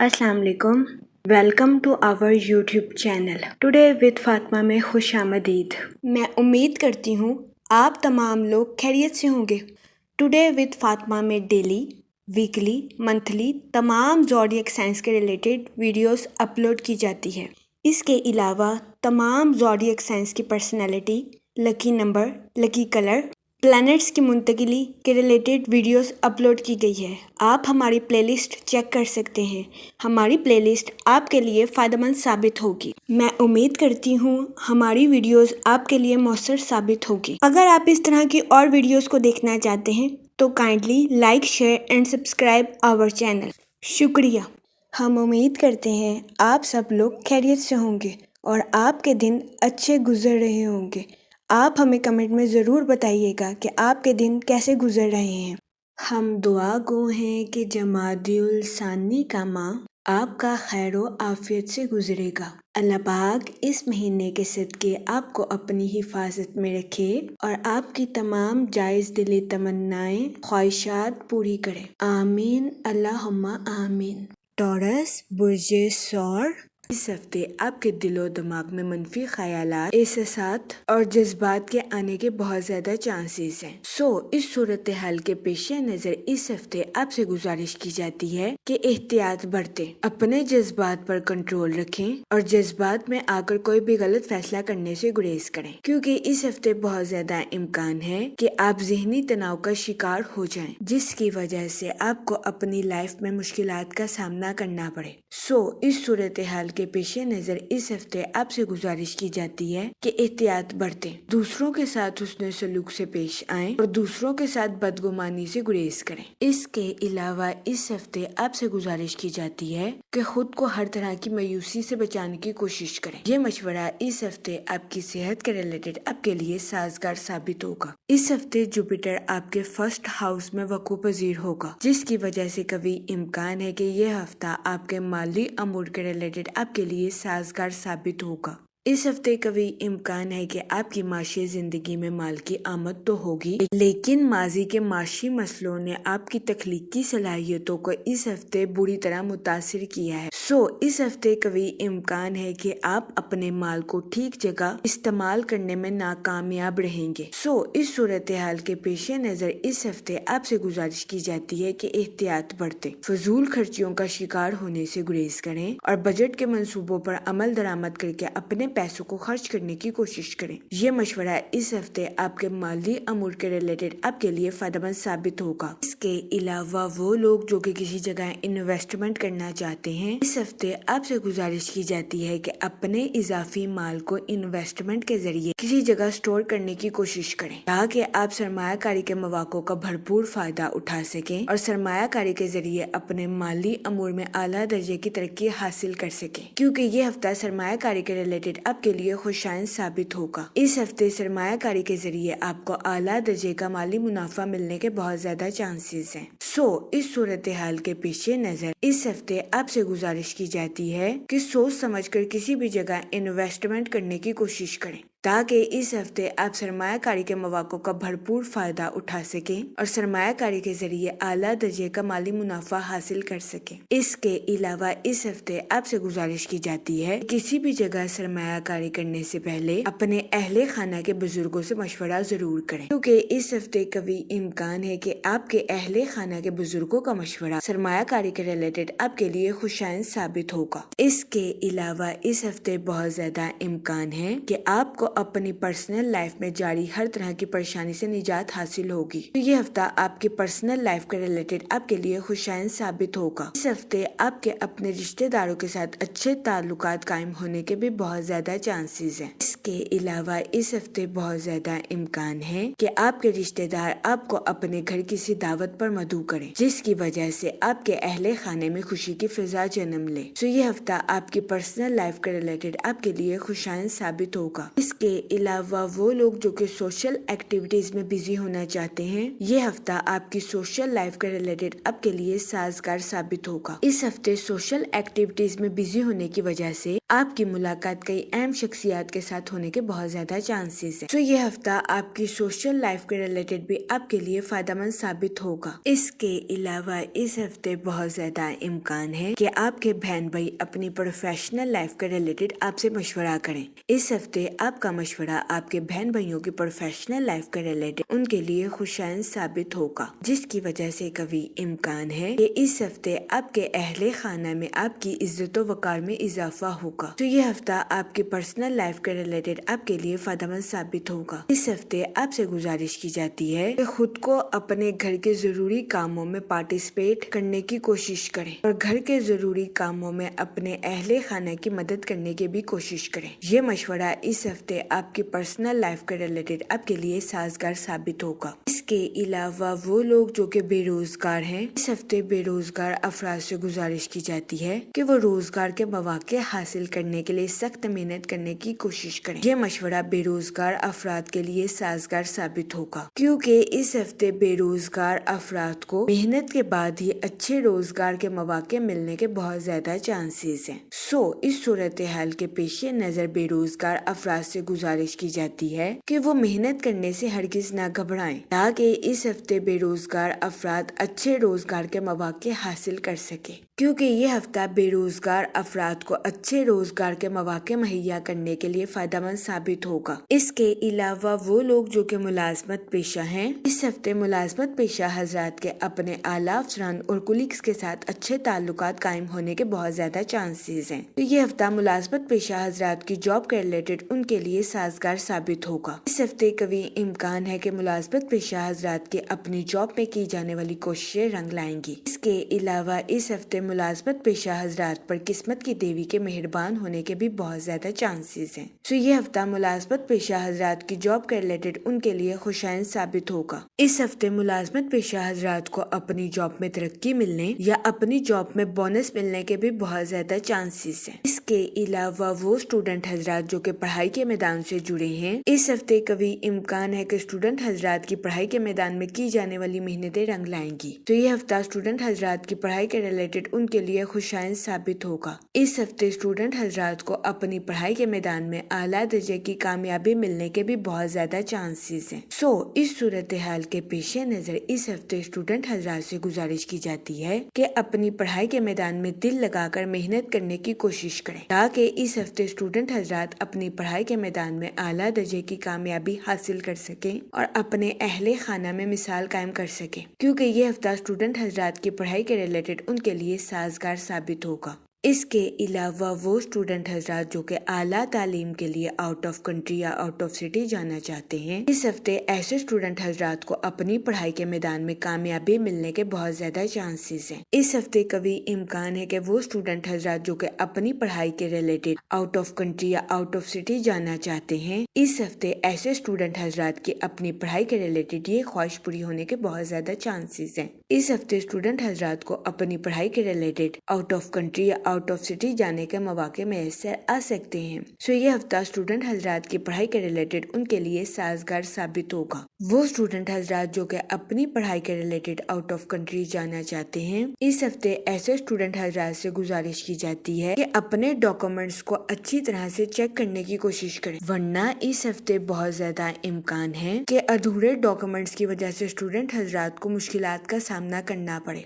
अस्सलाम वालेकुम। Welcome to our YouTube channel today with Fatima में खुश आमदीद। मैं उम्मीद करती हूँ आप तमाम लोग खैरियत से होंगे। टुडे विद फातिमा में डेली, वीकली, मंथली तमाम ज़ोडिएक साइंस के रिलेटेड वीडियोस अपलोड की जाती है। इसके अलावा तमाम ज़ोडिएक साइंस की personality, lucky number, lucky colour, planets की मुंतकिली के रिलेटेड वीडियोस अपलोड की गई है। आप हमारी प्लेलिस्ट चेक कर सकते हैं। हमारी प्लेलिस्ट आपके लिए फ़ायदेमंद साबित होगी। मैं उम्मीद करती हूँ हमारी वीडियोस आपके लिए मौसर साबित होगी। अगर आप इस तरह की और वीडियोस को देखना चाहते हैं तो kindly like, share and subscribe our channel. शुक्रिया। हम उम्मीद करते हैं आप सब लोग खैरियत से होंगे और आपके दिन अच्छे गुजर रहे होंगे। आप हमें कमेंट में ज़रूर बताइएगा कि आपके दिन कैसे गुजर रहे हैं। हम दुआ गो हैं कि जमादिउल सानी का माह आपका खैरो आफियत से गुजरेगा। अल्लाह पाक इस महीने के सदके आपको अपनी हिफाजत में रखे और आपकी तमाम जायज़ दिली तमन्नाएं, ख्वाहिशात पूरी करे। आमीन अल्लाहुम्मा आमीन। टॉरस बुर्जे सौर, इस हफ्ते आपके दिलो दिमाग में मनफी ख्यालात, एहसासात और जज्बात के आने के बहुत ज्यादा चांसेस हैं। इस सूरत हाल के पेश नजर इस हफ्ते आपसे गुजारिश की जाती है कि एहतियात बरतें, अपने जज्बात पर कंट्रोल रखें और जज्बात में आकर कोई भी गलत फैसला करने से गुरेज करें, क्योंकि इस हफ्ते बहुत ज्यादा इम्कान है कि आप ज़हनी तनाव का शिकार हो जाएं, जिसकी वजह से आपको अपनी लाइफ में मुश्किलात का सामना करना पड़े। इस सूरत हाल के पेश नजर इस हफ्ते आपसे गुजारिश की जाती है कि एहतियात बरतें, दूसरों के साथ हुस्न सलूक से पेश आएं और दूसरों के साथ बदगुमानी से गुरेज करें। इसके अलावा इस हफ्ते आपसे गुजारिश की जाती है कि खुद को हर तरह की मायूसी से बचाने की कोशिश करें। ये मशवरा इस हफ्ते आपकी सेहत के रिलेटेड आपके लिए साजगार साबित होगा। इस हफ्ते जुपिटर आपके फर्स्ट हाउस में वकू पजीर होगा, जिसकी वजह से कभी इम्कान है कि ये हफ्ता आपके माली अमूर के रिलेटेड आपके लिए साजगार साबित होगा। इस हफ्ते कभी इम्कान है कि आपकी माशी जिंदगी में माल की आमद तो होगी, लेकिन माजी के माशी मसलों ने आपकी तख्लीकी सलाहियतों को इस हफ्ते बुरी तरह मुतासिर किया है। इस हफ्ते कभी इम्कान है कि आप अपने माल को ठीक जगह इस्तेमाल करने में नाकामयाब रहेंगे। इस सूरत हाल के पेश नजर इस हफ्ते आपसे गुजारिश की जाती है कि एहतियात बरतें, फजूल खर्चियों का शिकार होने से गुरेज करें और बजट के मंसूबों पर अमल दरामद करके अपने पैसों को खर्च करने की कोशिश करें। ये मशवरा इस हफ्ते आपके माली अमूर के रिलेटेड आपके लिए फायदेमंद साबित होगा। इसके अलावा वो लोग जो कि किसी जगह इन्वेस्टमेंट करना चाहते हैं, इस हफ्ते आपसे गुजारिश की जाती है कि अपने इजाफी माल को इन्वेस्टमेंट के जरिए किसी जगह स्टोर करने की कोशिश करें, ताकि आप सरमायाकारी के मौक़ों का भरपूर फायदा उठा सकें और सरमायाकारी के जरिए अपने माली अमूर में आला दर्जे की तरक्की हासिल कर सकें, क्योंकि ये हफ्ता सरमायाकारी के रिलेटेड आपके लिए खुशाइन साबित होगा। इस हफ्ते सरमायाकारी के जरिए आपको आला दर्जे का माली मुनाफा मिलने के बहुत ज्यादा चांसेस हैं। इस सूरत हाल के पेश नजर इस हफ्ते आपसे गुजारिश की जाती है कि सोच समझकर किसी भी जगह इन्वेस्टमेंट करने की कोशिश करें, ताकि इस हफ्ते आप सरमायाकारी के मौक़ों का भरपूर फायदा उठा सकें और सरमायाकारी के जरिए आला दर्जे का माली मुनाफा हासिल कर सकें। इसके अलावा इस हफ्ते आपसे गुजारिश की जाती है किसी भी जगह सरमायाकारी करने से पहले अपने अहले खाना के बुजुर्गों से मशवरा जरूर करें, क्योंकि इस हफ्ते कभी इम्कान है कि आपके अहले खाना के बुजुर्गों का मशवरा सरमायाकारी के रिलेटेड आपके लिए खुशाइन साबित होगा। इसके अलावा इस हफ्ते बहुत ज्यादा इम्कान है कि आपको अपनी पर्सनल लाइफ में जारी हर तरह की परेशानी से निजात हासिल होगी। ये हफ्ता आपकी पर्सनल लाइफ के रिलेटेड आपके लिए खुशाइन साबित होगा। इस हफ्ते आपके अपने रिश्तेदारों के साथ अच्छे ताल्लुकात कायम होने के भी बहुत ज्यादा चांसेस हैं। इसके अलावा इस हफ्ते बहुत ज्यादा इम्कान है कि आपके रिश्तेदार आपको अपने घर किसी दावत पर मदऊ करें, जिसकी वजह से आपके अहले खाने में खुशी की फिजा जन्म ले। ये हफ्ता आपकी पर्सनल लाइफ के रिलेटेड आपके लिए खुशाइन साबित होगा। इसके अलावा वो लोग जो कि सोशल एक्टिविटीज में बिजी होना चाहते हैं, ये हफ्ता आपकी सोशल लाइफ के रिलेटेड आपके लिए साजगार साबित होगा। इस हफ्ते सोशल एक्टिविटीज में बिजी होने की वजह से आपकी मुलाकात कई अहम शख्सियात के साथ मुलाकात होने के बहुत ज्यादा चांसेस हैं। तो ये हफ्ता आपकी सोशल लाइफ के रिलेटेड भी आपके लिए फायदेमंद साबित होगा। इसके अलावा इस हफ्ते बहुत ज्यादा इम्कान है कि आपके बहन भाई अपनी प्रोफेशनल लाइफ के रिलेटेड आपसे मशवरा करें। इस हफ्ते आपका मशवरा आपके बहन भाइयों की प्रोफेशनल लाइफ के रिलेटेड उनके लिए खुशाइन साबित होगा, जिसकी वजह से कभी इम्कान है कि इस हफ्ते आपके अहले खाना में आपकी इज्जत व वकार में इजाफा होगा। तो ये हफ्ता आपकी पर्सनल लाइफ के रिलेटेड आपके लिए फायदेमंद साबित होगा। इस हफ्ते आपसे गुजारिश की जाती है कि खुद को अपने घर के जरूरी कामों में पार्टिसिपेट करने की कोशिश करें और घर के जरूरी कामों में अपने अहले खाना की मदद करने की भी कोशिश करें। ये मशवरा इस हफ्ते आपकी पर्सनल लाइफ के रिलेटेड आपके लिए साजगार साबित होगा। इसके अलावा वो लोग जो कि बेरोजगार हैं, इस हफ्ते बेरोजगार अफराद से गुजारिश की जाती है कि वो रोजगार के मौके हासिल करने के लिए सख्त मेहनत करने की कोशिश करें। ये मशवरा बेरोजगार अफराद के लिए साजगार साबित होगा, क्योंकि इस हफ्ते बेरोजगार अफराद को मेहनत के बाद ही अच्छे रोजगार के मौके मिलने के बहुत ज्यादा चांसेस हैं। इस सूरत हाल के पेश नजर बेरोजगार अफराद से गुजारिश की जाती है कि वो मेहनत करने से हरगिज न घबराएं, ताकि इस हफ्ते बेरोजगार अफराद अच्छे रोजगार के मौके हासिल कर सके, क्योंकि ये हफ्ता बेरोजगार अफराद को अच्छे रोजगार के मौके मुहैया करने के लिए फायदेमंद साबित होगा। इसके अलावा वो लोग जो कि मुलाजमत पेशा हैं, इस हफ्ते मुलाजमत पेशा हजरात के अपने आला अफसरान और कुलीग्स के साथ अच्छे ताल्लुकात कायम होने के बहुत ज्यादा चांसेस हैं। तो ये हफ्ता मुलाजमत पेशा हजरात की जॉब के रिलेटेड उनके लिए साजगार साबित होगा। इस हफ्ते कभी इम्कान है कि मुलाजमत पेशा हजरात के अपनी जॉब में की जाने वाली कोशिशें रंग लाएंगी। इसके अलावा इस हफ्ते मुलाजमत पेशा हजरात पर किस्मत की देवी के मेहरबान होने के भी बहुत ज्यादा चांसेस हैं। ये हफ्ता मुलाजमत पेशा हजरात की जॉब के रिलेटेड उनके लिए खुशाइन साबित होगा। इस हफ्ते मुलाजमत पेशा हजरात को अपनी जॉब में तरक्की मिलने या अपनी जॉब में बोनस मिलने के भी बहुत ज्यादा चांसेस हैं। इसके अलावा वो स्टूडेंट हजरात जो कि पढ़ाई के मैदान से जुड़े हैं, इस हफ्ते कभी इम्कान है कि स्टूडेंट हजरात की पढ़ाई के मैदान में की जाने वाली मेहनतें रंग लाएंगी। तो ये हफ्ता स्टूडेंट हजरात की पढ़ाई के रिलेटेड उनके लिए खुशाइन साबित होगा। इस हफ्ते स्टूडेंट हजरात को अपनी पढ़ाई के मैदान में आला दर्जे की कामयाबी मिलने के भी बहुत ज्यादा चांसेस हैं। इस सूरत हाल के पेश नजर इस हफ्ते स्टूडेंट हजरात से गुजारिश की जाती है कि अपनी पढ़ाई के मैदान में दिल लगाकर मेहनत करने की कोशिश करें, ताकि इस हफ्ते स्टूडेंट हजरात अपनी पढ़ाई के मैदान में आला दर्जे की कामयाबी हासिल कर सकें और अपने अहले खाना में मिसाल कायम कर सकें, क्योंकि ये हफ्ता स्टूडेंट हजरात की पढ़ाई के रिलेटेड उनके लिए साजगार साबित होगा। इसके अलावा वो स्टूडेंट हजरात जो कि आला तालीम के लिए आउट ऑफ कंट्री या आउट ऑफ सिटी जाना चाहते हैं, इस हफ्ते ऐसे स्टूडेंट हजरात को अपनी पढ़ाई के मैदान में कामयाबी मिलने के बहुत ज्यादा चांसेस हैं। इस हफ्ते कभी इम्कान है कि वो स्टूडेंट हजरात जो कि अपनी पढ़ाई के रिलेटेड आउट ऑफ कंट्री या आउट ऑफ सिटी जाना चाहते हैं, इस हफ्ते ऐसे स्टूडेंट हजरात की अपनी पढ़ाई के रिलेटेड ये ख्वाहिश पूरी होने के बहुत ज्यादा चांसेस हैं। इस हफ्ते स्टूडेंट हजरात को अपनी पढ़ाई के रिलेटेड आउट ऑफ कंट्री या आउट ऑफ सिटी जाने के मौके मैसर आ सकते हैं। ये हफ्ता स्टूडेंट हजरात की पढ़ाई के रिलेटेड उनके लिए साजगार साबित होगा। वो स्टूडेंट हजरात जो कि अपनी पढ़ाई के रिलेटेड आउट ऑफ कंट्री जाना चाहते हैं, इस हफ्ते ऐसे स्टूडेंट हजरात से गुजारिश की जाती है कि अपने डॉक्यूमेंट्स को अच्छी तरह से चेक करने की कोशिश करें, वरना इस हफ्ते बहुत ज्यादा इम्कान है कि अधूरे डॉक्यूमेंट्स की वजह से स्टूडेंट हजरात को मुश्किलात का सामना करना पड़े।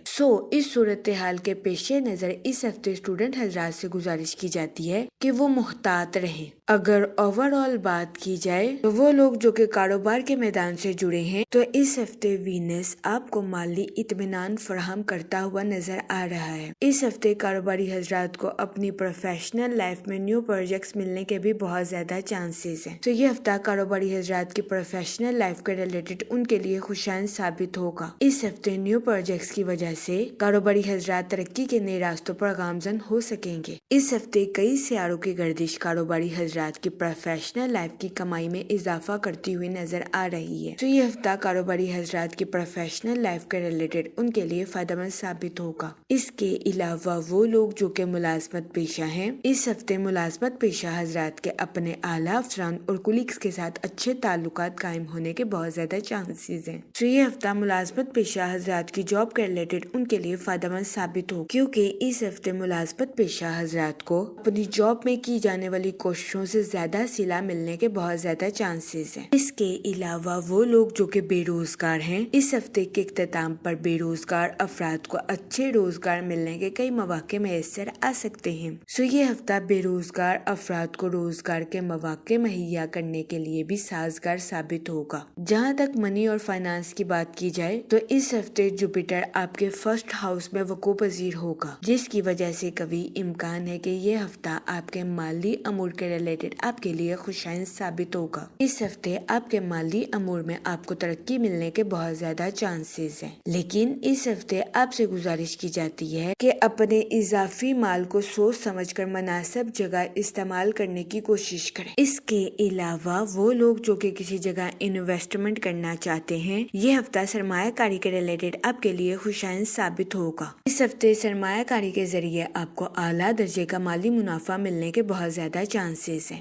इस सूरत हाल के पेश नजर इस हफ्ते स्टूडेंट हजरात से गुजारिश की जाती है कि वो मुहतात रहें। अगर ओवरऑल बात की जाए तो वो लोग जो कि कारोबार के मैदान से जुड़े हैं, तो इस हफ्ते वीनस आपको माली इत्मीनान फराहम करता हुआ नजर आ रहा है। इस हफ्ते कारोबारी हजरात को अपनी प्रोफेशनल लाइफ में न्यू प्रोजेक्ट्स मिलने के भी बहुत ज्यादा चांसेस हैं। ये हफ्ता कारोबारी हजरात की प्रोफेशनल लाइफ के रिलेटेड उनके लिए खुशाइन साबित होगा। इस हफ्ते न्यू प्रोजेक्ट्स की वजह से कारोबारी हजरात तरक्की के नए रास्तों पर गामजन हो सकेंगे। इस हफ्ते कई सियारों की गर्दिश कारोबारी हजरात की प्रोफेशनल लाइफ की कमाई में इजाफा करती हुई नजर आ रही है। ये हफ्ता कारोबारी हजरात की प्रोफेशनल लाइफ के रिलेटेड उनके लिए फायदेमंद साबित होगा। इसके अलावा वो लोग जो कि मुलाजमत पेशा हैं, इस हफ्ते मुलाजमत पेशा हजरात के अपने आला अफसरान और कुलीग्स के साथ अच्छे ताल्लुकात कायम होने के बहुत ज्यादा चांसेस हैं। ये हफ्ता मुलाजमत पेशा हजरात की जॉब के रिलेटेड उनके लिए फायदेमंद साबित हो, क्योंकि इस हफ्ते मुलाजमत مثبت پیشہ حضرات کو اپنی جاب میں کی جانے والی کوششوں سے زیادہ صلہ ملنے کے بہت زیادہ چانسز ہیں۔ اس کے علاوہ وہ لوگ جو کہ بے روزگار ہیں، اس ہفتے کے اختتام پر بے روزگار افراد کو اچھے روزگار ملنے کے کئی مواقع میسر آ سکتے ہیں۔ یہ ہفتہ بے روزگار افراد کو روزگار کے مواقع مہیا کرنے کے لیے بھی سازگار ثابت ہوگا۔ جہاں تک منی اور فائنانس کی بات کی جائے تو اس ہفتے جوپیٹر آپ کے فرسٹ ہاؤس میں وقوع پذیر ہوگا، جس کی وجہ سے قوی امکان ہے کہ یہ ہفتہ آپ کے مالی امور کے ریلیٹڈ آپ کے لیے خوشائن ثابت ہوگا۔ اس ہفتے آپ کے مالی امور میں آپ کو ترقی ملنے کے بہت زیادہ چانسز ہیں، لیکن اس ہفتے آپ سے گزارش کی جاتی ہے کہ اپنے اضافی مال کو سوچ سمجھ کر مناسب جگہ استعمال کرنے کی کوشش کریں۔ اس کے علاوہ وہ لوگ جو کہ کسی جگہ انویسٹمنٹ کرنا چاہتے ہیں، یہ ہفتہ سرمایہ کاری کے ریلیٹڈ آپ کے لیے خوشائن ثابت ہوگا۔ اس ہفتے سرمایہ کاری کے ذریعے آپ کو اعلیٰ درجے کا مالی منافع ملنے کے بہت زیادہ چانسز ہیں۔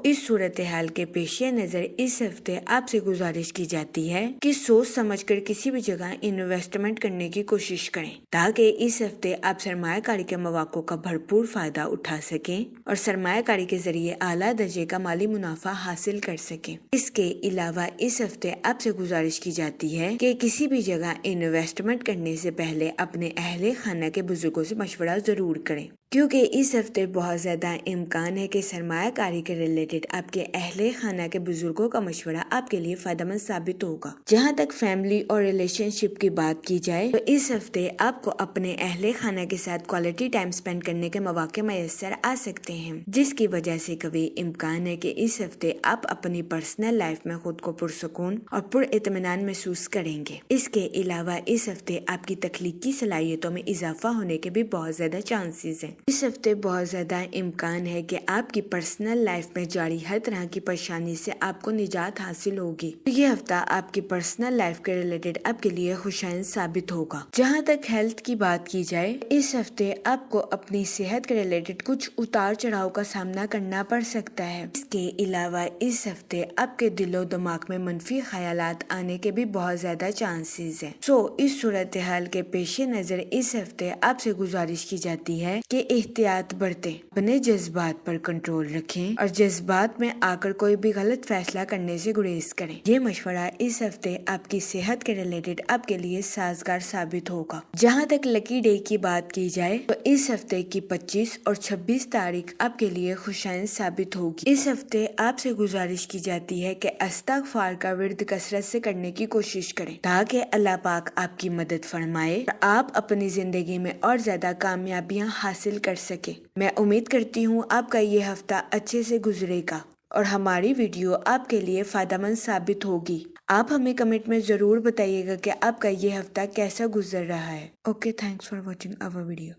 اس صورتحال کے پیش نظر اس ہفتے آپ سے گزارش کی جاتی ہے کہ سوچ سمجھ کر کسی بھی جگہ انویسٹمنٹ کرنے کی کوشش کریں تاکہ اس ہفتے آپ سرمایہ کاری کے مواقع کا بھرپور فائدہ اٹھا سکیں اور سرمایہ کاری کے ذریعے اعلیٰ درجے کا مالی منافع حاصل کر سکیں۔ اس کے علاوہ اس ہفتے آپ سے گزارش کی جاتی ہے کہ کسی بھی جگہ انویسٹمنٹ کرنے سے پہلے اپنے اہل خانہ کے بزرگوں سے مشورہ ضرور کریں، کیونکہ اس ہفتے بہت زیادہ امکان ہے کہ سرمایہ کاری کے ریلیٹڈ آپ کے اہل خانہ کے بزرگوں کا مشورہ آپ کے لیے فائدہ مند ثابت ہوگا۔ جہاں تک فیملی اور ریلیشن شپ کی بات کی جائے تو اس ہفتے آپ کو اپنے اہل خانہ کے ساتھ کوالٹی ٹائم سپینڈ کرنے کے مواقع میسر آ سکتے ہیں، جس کی وجہ سے قوی امکان ہے کہ اس ہفتے آپ اپنی پرسنل لائف میں خود کو پرسکون اور پر اطمینان محسوس کریں گے۔ اس کے علاوہ اس ہفتے آپ کی تخلیقی صلاحیتوں میں اضافہ ہونے کے بھی بہت زیادہ چانسز ہیں۔ اس ہفتے بہت زیادہ امکان ہے کہ آپ کی پرسنل لائف میں جاری ہر طرح کی پریشانی سے آپ کو نجات حاصل ہوگی۔ یہ ہفتہ آپ کی پرسنل لائف کے ریلیٹڈ آپ کے لیے خوشائن ثابت ہوگا۔ جہاں تک ہیلتھ کی بات کی جائے اس ہفتے آپ کو اپنی صحت کے ریلیٹڈ کچھ اتار چڑھاؤ کا سامنا کرنا پڑ سکتا ہے۔ اس کے علاوہ اس ہفتے آپ کے دل و دماغ میں منفی خیالات آنے کے بھی بہت زیادہ چانسز ہیں۔ اس صورتحال کے پیش نظر اس ہفتے آپ سے گزارش کی جاتی ہے کہ احتیاط برتیں، اپنے جذبات پر کنٹرول رکھیں اور جذبات میں آ کر کوئی بھی غلط فیصلہ کرنے سے گریز کریں۔ یہ مشورہ اس ہفتے آپ کی صحت کے ریلیٹڈ آپ کے لیے سازگار ثابت ہوگا۔ جہاں تک لکی ڈے کی بات کی جائے تو اس ہفتے کی 25 اور 26 تاریخ آپ کے لیے خوشائن ثابت ہوگی۔ اس ہفتے آپ سے گزارش کی جاتی ہے کہ استغفار کا ورد کثرت سے کرنے کی کوشش کریں تاکہ اللہ پاک آپ کی مدد فرمائے اور آپ اپنی زندگی میں اور زیادہ کامیابیاں حاصل کر سکیں۔ میں امید کرتی ہوں آپ کا یہ ہفتہ اچھے سے گزرے گا اور ہماری ویڈیو آپ کے لیے فائدہ مند ثابت ہوگی۔ آپ ہمیں کمنٹ میں ضرور بتائیے گا کہ آپ کا یہ ہفتہ کیسا گزر رہا ہے۔ Okay, thanks for watching our video.